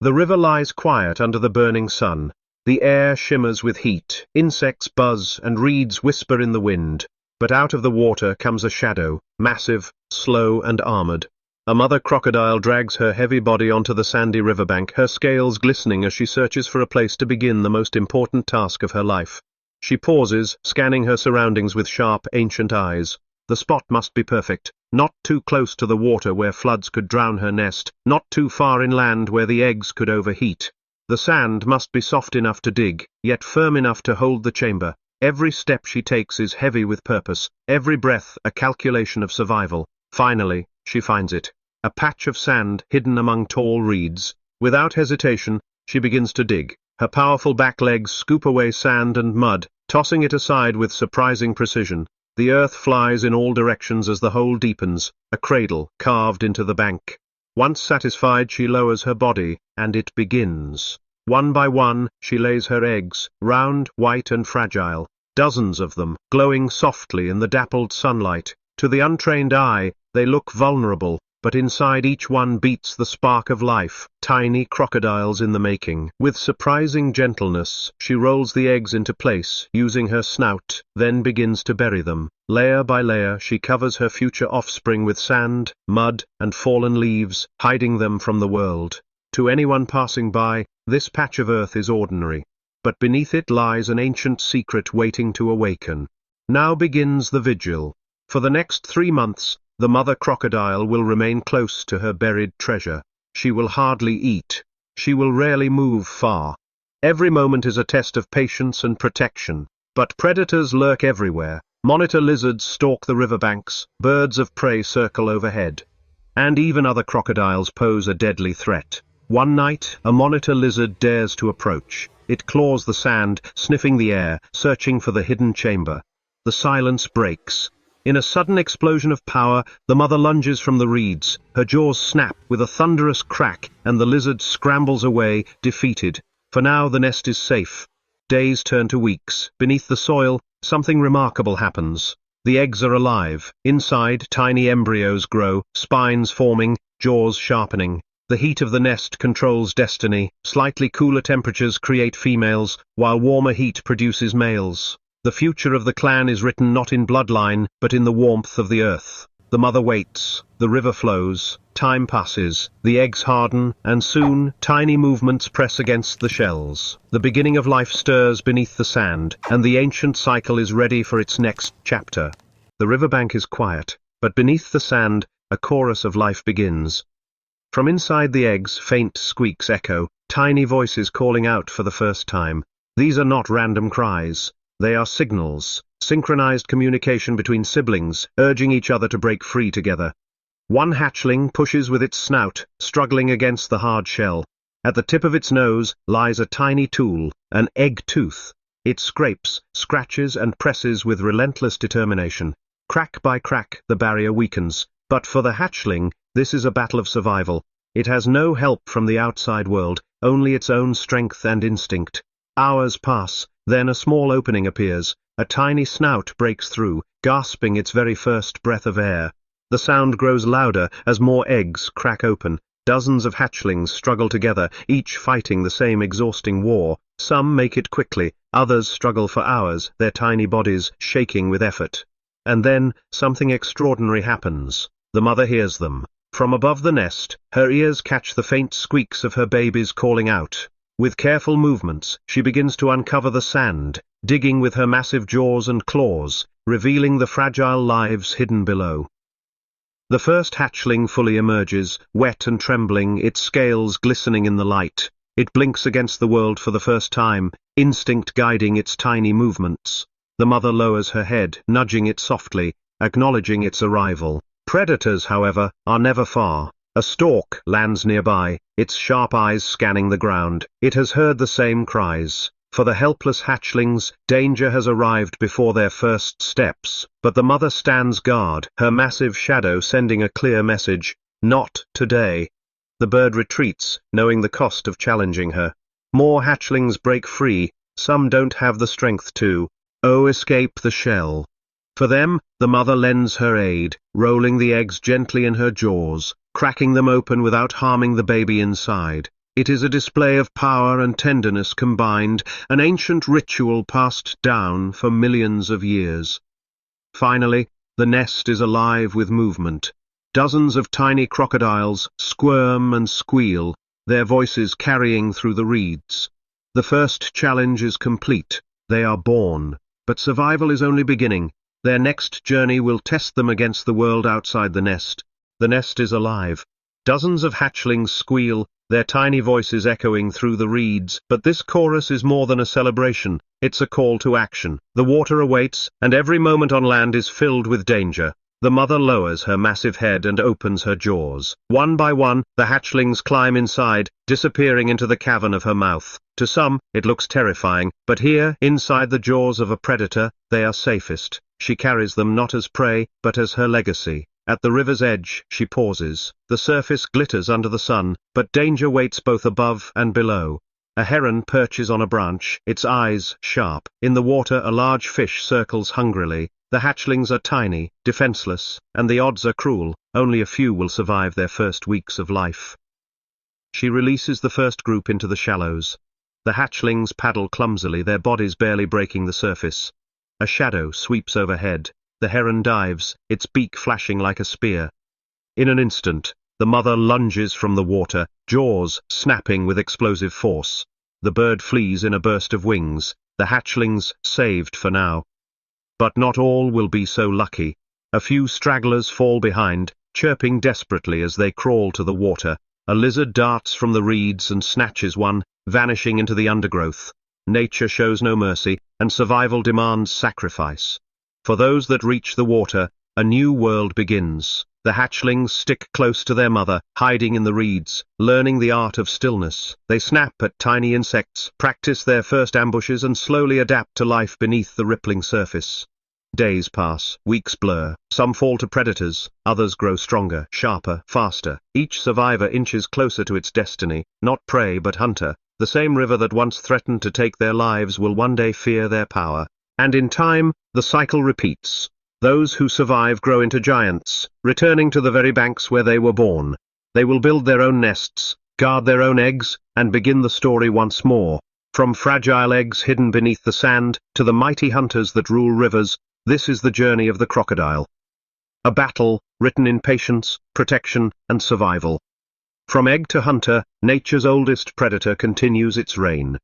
The river lies quiet under the burning sun. The air shimmers with heat, insects buzz and reeds whisper in the wind. But out of the water comes a shadow, massive, slow and armored. A mother crocodile drags her heavy body onto the sandy riverbank, her scales glistening as she searches for a place to begin the most important task of her life. She pauses, scanning her surroundings with sharp, ancient eyes. The spot must be perfect, not too close to the water where floods could drown her nest, not too far inland where the eggs could overheat. The sand must be soft enough to dig, yet firm enough to hold the chamber. Every step she takes is heavy with purpose, every breath a calculation of survival. Finally, she finds it. A patch of sand hidden among tall reeds. Without hesitation, she begins to dig. Her powerful back legs scoop away sand and mud, tossing it aside with surprising precision. The earth flies in all directions as the hole deepens, a cradle carved into the bank. Once satisfied, she lowers her body, and it begins. One by one, she lays her eggs, round, white and fragile. Dozens of them, glowing softly in the dappled sunlight. To the untrained eye, they look vulnerable, but inside each one beats the spark of life, tiny crocodiles in the making. With surprising gentleness, she rolls the eggs into place, using her snout, then begins to bury them. Layer by layer, she covers her future offspring with sand, mud, and fallen leaves, hiding them from the world. To anyone passing by, this patch of earth is ordinary. But beneath it lies an ancient secret waiting to awaken. Now begins the vigil. For the next 3 months, the mother crocodile will remain close to her buried treasure. She will hardly eat. She will rarely move far. Every moment is a test of patience and protection. But predators lurk everywhere. Monitor lizards stalk the riverbanks, birds of prey circle overhead. And even other crocodiles pose a deadly threat. One night, a monitor lizard dares to approach. It claws the sand, sniffing the air, searching for the hidden chamber. The silence breaks. In a sudden explosion of power, the mother lunges from the reeds, her jaws snap with a thunderous crack, and the lizard scrambles away, defeated. For now the nest is safe. Days turn to weeks. Beneath the soil, something remarkable happens. The eggs are alive. Inside, tiny embryos grow, spines forming, jaws sharpening. The heat of the nest controls destiny. Slightly cooler temperatures create females, while warmer heat produces males. The future of the clan is written not in bloodline, but in the warmth of the earth. The mother waits, the river flows, time passes, the eggs harden, and soon, tiny movements press against the shells. The beginning of life stirs beneath the sand, and the ancient cycle is ready for its next chapter. The riverbank is quiet, but beneath the sand, a chorus of life begins. From inside the eggs, faint squeaks echo, tiny voices calling out for the first time. These are not random cries. They are signals, synchronized communication between siblings, urging each other to break free together. One hatchling pushes with its snout, struggling against the hard shell. At the tip of its nose lies a tiny tool, an egg tooth. It scrapes, scratches and presses with relentless determination. Crack by crack, the barrier weakens. But for the hatchling, this is a battle of survival. It has no help from the outside world, only its own strength and instinct. Hours pass, then a small opening appears. A tiny snout breaks through, gasping its very first breath of air. The sound grows louder as more eggs crack open. Dozens of hatchlings struggle together, each fighting the same exhausting war. Some make it quickly, others struggle for hours, their tiny bodies shaking with effort. And then, something extraordinary happens. The mother hears them. From above the nest, her ears catch the faint squeaks of her babies calling out. With careful movements, she begins to uncover the sand, digging with her massive jaws and claws, revealing the fragile lives hidden below. The first hatchling fully emerges, wet and trembling, its scales glistening in the light. It blinks against the world for the first time, instinct guiding its tiny movements. The mother lowers her head, nudging it softly, acknowledging its arrival. Predators, however, are never far. A stork lands nearby, its sharp eyes scanning the ground. It has heard the same cries. For the helpless hatchlings, danger has arrived before their first steps, but the mother stands guard, her massive shadow sending a clear message: not today. The bird retreats, knowing the cost of challenging her. More hatchlings break free, some don't have the strength to escape the shell. For them, the mother lends her aid, rolling the eggs gently in her jaws, cracking them open without harming the baby inside. It is a display of power and tenderness combined, an ancient ritual passed down for millions of years. Finally, the nest is alive with movement. Dozens of tiny crocodiles squirm and squeal, their voices carrying through the reeds. The first challenge is complete. They are born, but survival is only beginning. Their next journey will test them against the world outside the nest. The nest is alive. Dozens of hatchlings squeal, their tiny voices echoing through the reeds, but this chorus is more than a celebration, it's a call to action. The water awaits, and every moment on land is filled with danger. The mother lowers her massive head and opens her jaws. One by one, the hatchlings climb inside, disappearing into the cavern of her mouth. To some, it looks terrifying, but here, inside the jaws of a predator, they are safest. She carries them not as prey, but as her legacy. At the river's edge, she pauses. The surface glitters under the sun, but danger waits both above and below. A heron perches on a branch, its eyes sharp. In the water a large fish circles hungrily. The hatchlings are tiny, defenseless, and the odds are cruel. Only a few will survive their first weeks of life. She releases the first group into the shallows. The hatchlings paddle clumsily, their bodies barely breaking the surface. A shadow sweeps overhead. The heron dives, its beak flashing like a spear. In an instant, the mother lunges from the water, jaws snapping with explosive force. The bird flees in a burst of wings, the hatchlings saved for now. But not all will be so lucky. A few stragglers fall behind, chirping desperately as they crawl to the water. A lizard darts from the reeds and snatches one, vanishing into the undergrowth. Nature shows no mercy, and survival demands sacrifice. For those that reach the water, a new world begins. The hatchlings stick close to their mother, hiding in the reeds, learning the art of stillness. They snap at tiny insects, practice their first ambushes and slowly adapt to life beneath the rippling surface. Days pass, weeks blur, some fall to predators, others grow stronger, sharper, faster. Each survivor inches closer to its destiny, not prey but hunter. The same river that once threatened to take their lives will one day fear their power. And in time, the cycle repeats. Those who survive grow into giants, returning to the very banks where they were born. They will build their own nests, guard their own eggs, and begin the story once more. From fragile eggs hidden beneath the sand, to the mighty hunters that rule rivers, this is the journey of the crocodile. A battle, written in patience, protection, and survival. From egg to hunter, nature's oldest predator continues its reign.